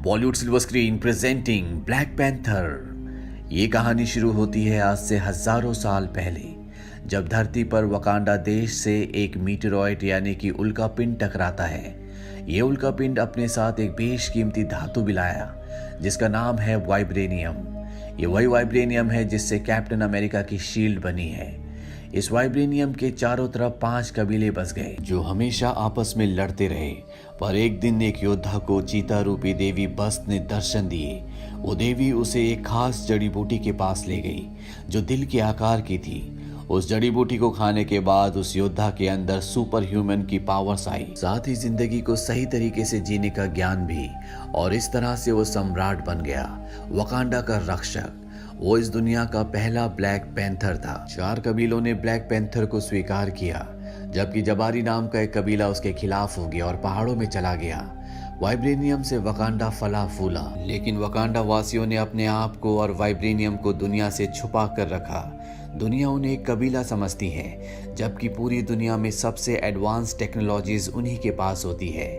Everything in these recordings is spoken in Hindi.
Bollywood silver screen presenting black panther. ये कहानी शुरू होती है आज से हजारों साल पहले, जब धरती पर वकांडा देश से एक मीटेरॉइड यानी कि उल्कापिंड टकराता है। ये उल्कापिंड अपने साथ एक बेशकीमती धातु भी लाया जिसका नाम है वाइब्रेनियम। ये वही वाइब्रेनियम है जिससे कैप्टन अमेरिका की शील्ड बनी है। इस वाइब्रेनियम के चारों तरफ 5 कबीले बस गए जो हमेशा आपस में लड़ते रहे। पर एक दिन एक योद्धा को चीता रूपी देवी बस्त ने दर्शन दिए। वो देवी उसे एक खास जड़ी बूटी के पास ले गई जो दिल के आकार की थी। उस जड़ी बूटी को खाने के बाद उस योद्धा के अंदर सुपर ह्यूमन की पावर्स आई, साथ ही जिंदगी को सही तरीके से जीने का ज्ञान भी। और इस तरह से वो सम्राट बन गया, वकांडा का रक्षक। वो इस दुनिया का पहला ब्लैक पैंथर था। 4 कबीलों ने ब्लैक पैंथर को स्वीकार किया, जबकि जबारी नाम का एक कबीला उसके खिलाफ हो गया और पहाड़ों में चला गया। वाइब्रेनियम से वकांडा फला फूला, लेकिन वकांडा वासियों ने अपने आप को और वाइब्रेनियम को दुनिया से छुपा कर रखा। दुनिया उन्हें एक कबीला समझती है, जबकि पूरी दुनिया में सबसे एडवांस टेक्नोलॉजीज उन्हीं के पास होती है।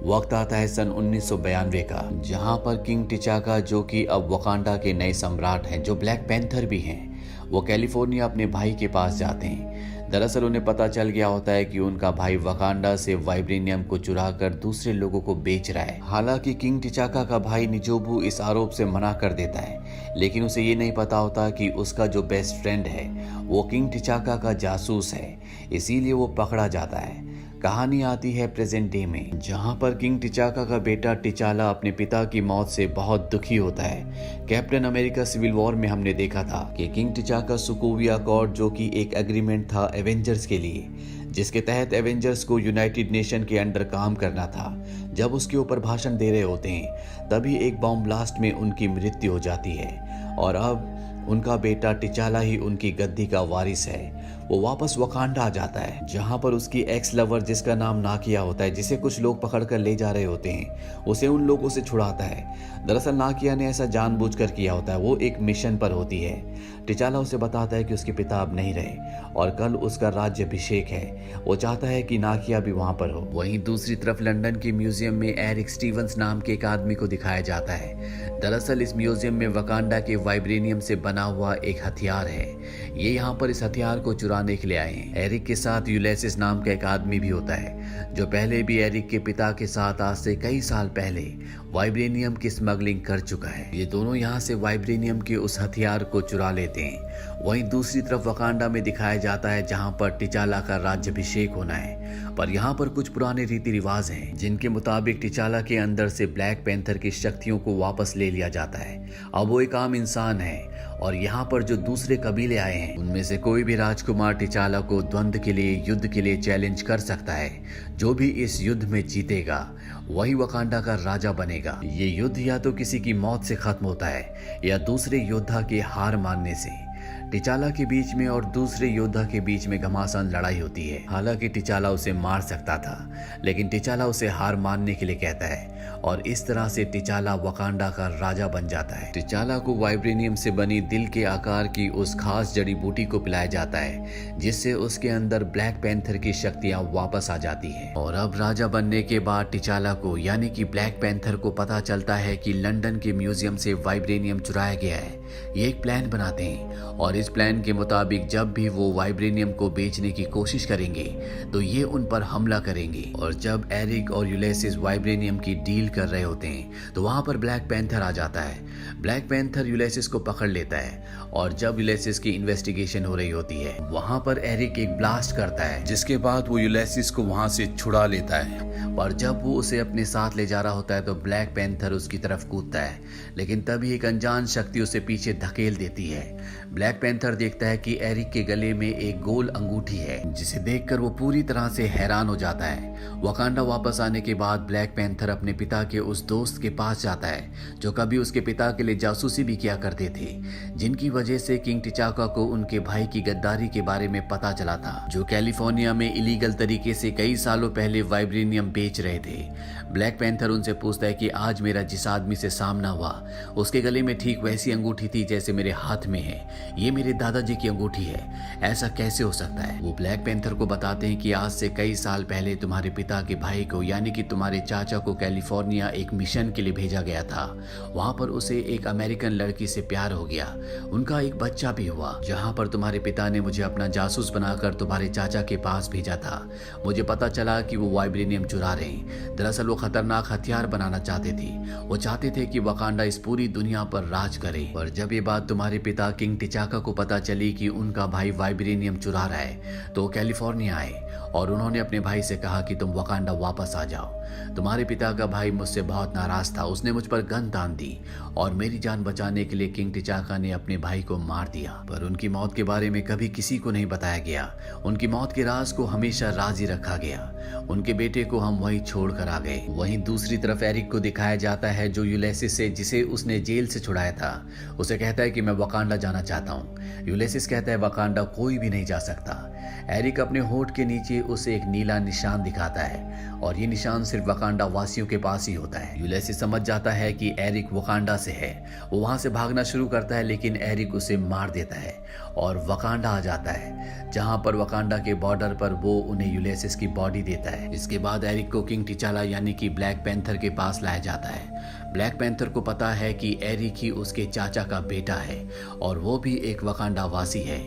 वक्त आता है सन 1992 का, जहां पर किंग टिचाका, जो कि अब वकांडा के नए सम्राट हैं, जो ब्लैक पैंथर भी हैं, वो कैलिफोर्निया अपने भाई के पास जाते हैं। दरअसल उन्हें पता चल गया होता है कि उनका भाई वकांडा से वाइब्रेनियम को चुरा कर दूसरे लोगों को बेच रहा है। हालांकि किंग टिचाका का भाई निजोबू इस आरोप से मना कर देता है, लेकिन उसे ये नहीं पता होता कि उसका जो बेस्ट फ्रेंड है वो किंग टिचाका का जासूस है, इसीलिए वो पकड़ा जाता है। कहानी आती है प्रेजेंट डे में, जहां पर किंग टिचाका का बेटा टिचाला अपने पिता की मौत से बहुत दुखी होता है। कैप्टन अमेरिका सिविल वॉर में हमने देखा था कि किंग टिचाका सुकोविया अकॉर्ड, जो कि एक एग्रीमेंट था एवेंजर्स के लिए, जिसके तहत एवेंजर्स को यूनाइटेड नेशन के अंडर काम करना था। जब उसके ऊपर भाषण दे रहे होते हैं तभी एक बॉम्ब ब्लास्ट में उनकी मृत्यु हो जाती है और अब उनका बेटा टिचाला ही उनकी गद्दी का वारिस है। वो वापस वकांडा आ जाता है, जहां पर उसकी एक्स लवर, जिसका नाम नाकिया होता है, जिसे कुछ लोग पकड़ कर ले जा रहे होते हैं, उसे उन लोगों से छुड़ाता है। दरअसल नाकिया ने ऐसा जानबूझकर किया होता है, वो एक मिशन पर होती है। टिचाला उसे बताता है कि उसके पिता अब नहीं रहे और कल उसका राज्याभिषेक है। वो चाहता है कि नाकिया भी वहां पर हो। वहीं दूसरी तरफ लंदन के म्यूजियम में एरिक स्टीवंस नाम के एक आदमी को दिखाया जाता है। दरअसल इस म्यूजियम में वकांडा के वाइब्रेनियम से बना हुआ एक हथियार है। ये यहाँ पर इस हथियार को चुराने के लिए आए हैं। एरिक के साथ यूलिसिस नाम का एक आदमी भी होता है, जो पहले भी एरिक के पिता के साथ आज से कई साल पहले वाइब्रेनियम की स्मगलिंग कर चुका है। ये दोनों यहाँ से वाइब्रेनियम के उस हथियार को चुरा लेते हैं। वहीं दूसरी तरफ वकांडा में दिखाया जाता है, जहाँ पर टिचाला का राज्याभिषेक होना है। पर यहाँ पर कुछ पुराने रीति रिवाज हैं, जिनके मुताबिक टिचाला के अंदर से ब्लैक पैंथर की शक्तियों को वापस ले लिया जाता है। अब वो एक आम इंसान है और यहाँ पर जो दूसरे कबीले आए हैं उनमें से कोई भी राजकुमार टिचाला को द्वंद्व के लिए, युद्ध के लिए चैलेंज कर सकता है। जो भी इस युद्ध में जीतेगा वही वकांडा का राजा बनेगा। ये युद्ध या तो किसी की मौत से खत्म होता है या दूसरे योद्धा के हार मानने से। टिचाला के बीच में और दूसरे योद्धा के बीच में घमासान लड़ाई होती है। हालांकि टिचाला उसे मार सकता था, लेकिन टिचाला उसे हार मानने के लिए कहता है और इस तरह से टिचाला वकांडा का राजा बन जाता है। टिचाला को वाइब्रेनियम से बनी दिल के आकार की उस खास जड़ी बूटी को पिलाया जाता है, जिससे उसके अंदर ब्लैक पैंथर की शक्तियां वापस आ जाती हैं। और अब राजा बनने के बाद टिचाला को, यानी कि ब्लैक पैंथर को, पता चलता है कि लंदन के म्यूजियम से वाइब्रेनियम चुराया गया है। ये एक प्लान बनाते हैं और इस प्लान के मुताबिक जब भी वो वाइब्रेनियम को बेचने की कोशिश करेंगे तो ये उन पर हमला करेंगे। और जब एरिक और यूलिसिस वाइब्रेनियम की डील कर रहे होते हैं तो वहां पर ब्लैक पैंथर आ जाता है। ब्लैक पैंथर यूलिसिस को पकड़ लेता है और जब यूलिसिस की इन्वेस्टिगेशन हो रही होती है वहां पर एरिक एक ब्लास्ट करता है, जिसके बाद वो यूलिसिस को वहां से छुड़ा लेता है। पर जब वो उसे अपने साथ ले जा रहा होता है तो ब्लैक पैंथर उसकी तरफ कूदता है, लेकिन तभी एक अनजान शक्ति उसे पीछे धकेल देती है। ब्लैक पैंथर देखता है कि एरिक के गले में एक गोल अंगूठी है, जिसे देखकर वो पूरी तरह से हैरान हो जाता है। वकांडा वापस आने के बाद ब्लैक पैंथर अपने पिता के उस दोस्त के पास जाता है जो कभी उसके पिता के लिए लिए जासूसी भी किया करते थे, जिनकी वजह से किंग टिचाका को उनके भाई की गद्दारी के बारे में पता चला था, जो कैलिफोर्निया में इलीगल तरीके से कई सालों पहले वाइब्रेनियम बेच रहे थे। ब्लैक पैंथर उनसे पूछता है कि आज मेरा जिस आदमी से सामना हुआ उसके गले में ठीक वैसी अंगूठी थी जैसे मेरे हाथ में है, ये मेरे दादाजी की अंगूठी है, ऐसा कैसे हो सकता है। वो ब्लैक पैंथर को बताते हैं कि आज से कई साल पहले तुम्हारे पिता के भाई को यानी कि तुम्हारे चाचा को कैलिफोर्निया एक मिशन के लिए भेजा गया था। वहां पर उसे एक अमेरिकन लड़की से प्यार हो गया, उनका एक बच्चा भी हुआ। जहां पर तुम्हारे पिता ने मुझे अपना जासूस बनाकर तुम्हारे चाचा के पास भेजा था। मुझे पता चला कि वो वाइब्रेनियम चुरा रहे हैं। दरअसल वो खतरनाक हथियार बनाना चाहते थे। वो चाहते थे कि वकांडा इस पूरी दुनिया पर राज करे। पर जब ये बात तुम्हारे पिता किंग टिचाका को पता चली कि उनका भाई वाइब्रेनियम चुरा रहा है, तो वो कैलिफोर्निया आए और उन्होंने अपने भाई से कहा कि तुम वकांडा वापस आ जाओ। तुम्हारे पिता का भाई मुझसे बहुत नाराज था, उसने मुझ पर गन तान दी और मेरी जान बचाने के लिए किंग टिचाका ने अपने भाई को मार दिया। पर उनकी मौत के बारे में कभी किसी को नहीं बताया गया। उनकी मौत के राज को हमेशा राज ही रखा गया। उनके बेटे को हम वहीं छोड़ कर आ गए। वहीं दूसरी तरफ एरिक को दिखाया जाता है, जो यूलिसिस से, जिसे उसने जेल से छुड़ाया था, उसे कहता है कि मैं वकांडा जाना चाहता हूँ। यूलिसिस कहता है वकांडा कोई भी नहीं जा सकता। एरिक अपने होठ के नीचे उसे एक नीला निशान दिखाता है और ये निशान सिर्फ वकांडा वासियों के पास ही होता है। यूलिसिस समझ जाता है कि एरिक वकांडा से है। वो वहां से भागना शुरू करता है, लेकिन एरिक उसे मार देता है और वकांडा आ जाता है, जहां पर वकांडा के बॉर्डर पर वो उन्हें यूलिसिस की बॉडी देता है। इसके बाद एरिक को किंग टिचाला यानी कि ब्लैक पैंथर के पास लाया जाता है। ब्लैक पैंथर को पता है कि एरिक ही उसके चाचा का बेटा है और वो भी एक वकांडा वासी है।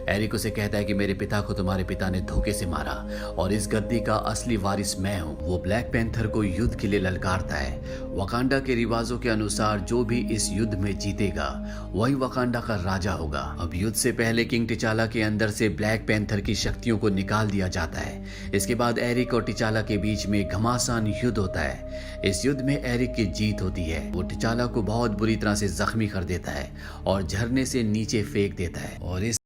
एरिक उसे कहता है कि मेरे पिता को तुम्हारे पिता ने धोखे से मारा और इस गद्दी का असली वारिस मैं हूँ। वो ब्लैक पैंथर को युद्ध के लिए ललकारता है। वकांडा के रिवाजों के अनुसार जो भी इस युद्ध में जीतेगा वही वकांडा का राजा होगा। अब युद्ध से पहले किंग टिचाला के अंदर से ब्लैक पैंथर की शक्तियों को निकाल दिया जाता है। इसके बाद एरिक और टिचाला के बीच में घमासान युद्ध होता है। इस युद्ध में एरिक की जीत होती है। वो टिचाला को बहुत बुरी तरह से जख्मी कर देता है और झरने से नीचे फेंक देता है और इस